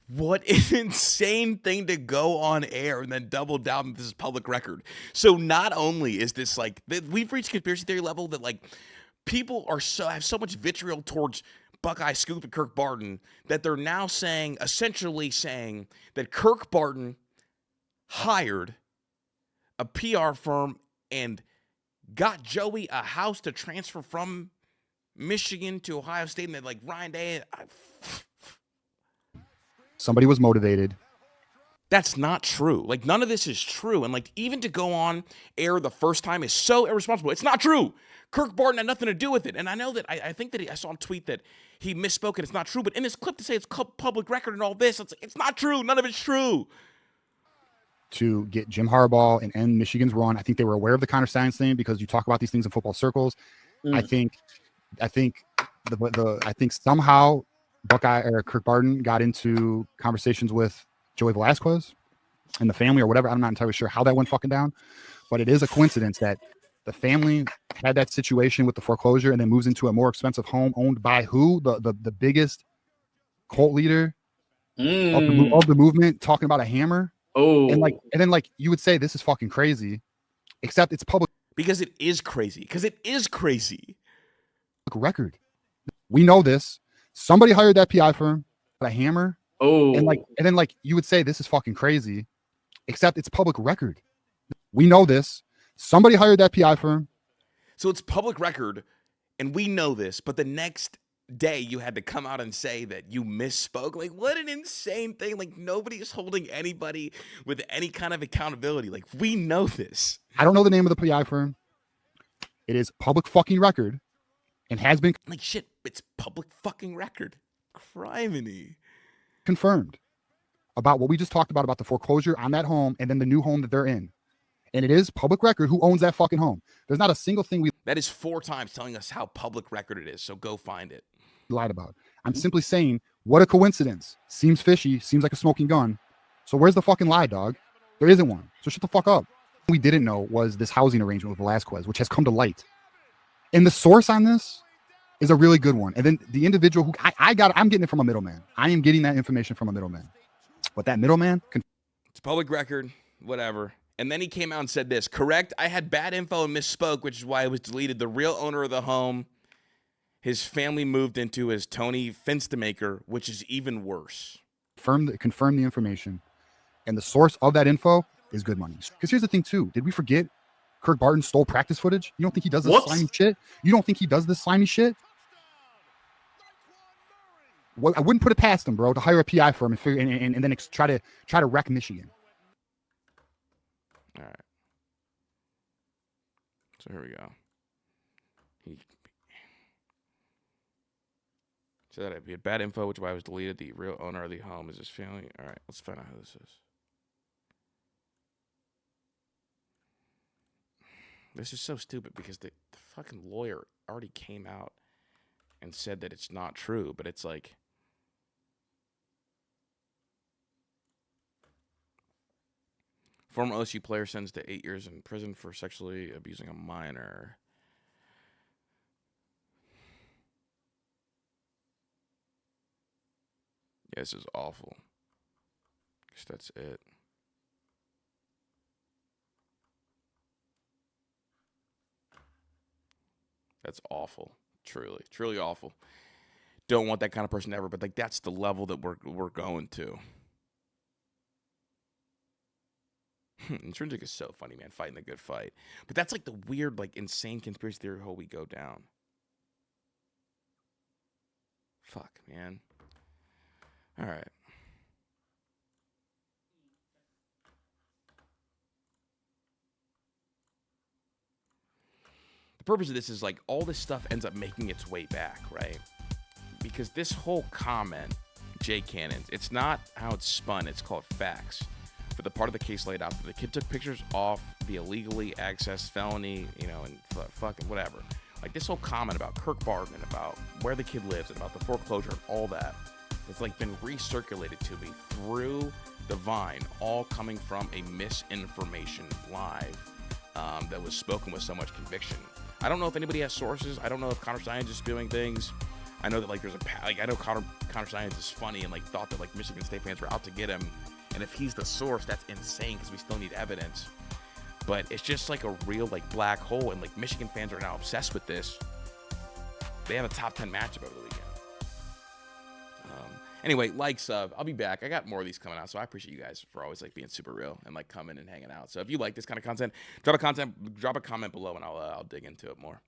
What an insane thing to go on air and then double down that this is public record. So not only is this like, we've reached conspiracy theory level that like people have so much vitriol towards Buckeye Scoop and Kirk Barton that they're now essentially saying that Kirk Barton hired a PR firm and got Joey a house to transfer from Michigan to Ohio State, and then like Ryan Day. Somebody was motivated. That's not true. Like, none of this is true. And like, even to go on air the first time is so irresponsible. It's not true. Kirk Barton had nothing to do with it. And I know that I think that I saw him tweet that he misspoke and it's not true. But in this clip to say it's public record and all this, it's not true. None of it's true. To get Jim Harbaugh and end Michigan's run, I think they were aware of the counter-science thing because you talk about these things in football circles. I think somehow Buckeye or Kirk Barton got into conversations with Joey Velasquez and the family or whatever. I'm not entirely sure how that went fucking down, but it is a coincidence that the family had that situation with the foreclosure and then moves into a more expensive home owned by who? The biggest cult leader of the movement, talking about a hammer. Oh, and then you would say this is fucking crazy, except it's public because it is crazy. Record. We know this. Somebody hired that PI firm, a hammer. Oh, and then you would say this is fucking crazy, except it's public record. We know this. Somebody hired that PI firm. So it's public record, and we know this. But the next day, you had to come out and say that you misspoke. Like, what an insane thing! Like, nobody is holding anybody with any kind of accountability. Like, we know this. I don't know the name of the PI firm. It is public fucking record, and has been like shit. It's public fucking record. Criminy. Confirmed about what we just talked about the foreclosure on that home and then the new home that they're in. And it is public record who owns that fucking home. There's not a single thing we... That is 4 times telling us how public record it is, so go find it. Lied about. I'm simply saying, what a coincidence. Seems fishy, seems like a smoking gun. So where's the fucking lie, dog? There isn't one. So shut the fuck up. What we didn't know was this housing arrangement with Velasquez, which has come to light. And the source on this is a really good one. And then the individual who I'm getting it from a middleman. I am getting that information from a middleman. But that middleman it's public record, whatever. And then he came out and said this, correct, I had bad info and misspoke, which is why it was deleted. The real owner of the home, his family moved into as Tony Finstamaker, which is even worse. Confirm the information. And the source of that info is good money. Because here's the thing, too. Did we forget Kirk Barton stole practice footage? You don't think he does this slimy shit? You don't think he does this slimy shit? Well, I wouldn't put it past him, bro, to hire a PI firm and figure and then try to wreck Michigan. All right. So here we go. He said that he had bad info, which is why it was deleted. The real owner of the home is his family. All right, let's find out who this is. This is so stupid because the fucking lawyer already came out and said that it's not true, but it's like, former OSU player sentenced to 8 years in prison for sexually abusing a minor. Yeah, this is awful. Guess that's it. That's awful. Truly, truly awful. Don't want that kind of person ever, but like that's the level that we're going to. Intrinsic is so funny, man, fighting the good fight. But that's like the weird, like insane conspiracy theory hole we go down. Fuck, man. All right. The purpose of this is like all this stuff ends up making its way back, right? Because this whole comment, Jay Cannon's, it's not how it's spun, it's called facts. For the part of the case laid out that the kid took pictures off the illegally accessed felony, you know, and fucking whatever. Like this whole comment about Kirk Barton and about where the kid lives and about the foreclosure and all that, it's like been recirculated to me through the Vine, all coming from a misinformation live that was spoken with so much conviction. I don't know if anybody has sources. I don't know if Connor Science is spewing things. I know that like I know Connor Science is funny and like thought that like Michigan State fans were out to get him. And if he's the source, that's insane because we still need evidence. But it's just like a real like black hole, and like Michigan fans are now obsessed with this. They have a top 10 matchup over the weekend. Anyway, like, sub, I'll be back. I got more of these coming out, so I appreciate you guys for always like being super real and like coming and hanging out. So if you like this kind of content, drop a comment below, and I'll dig into it more.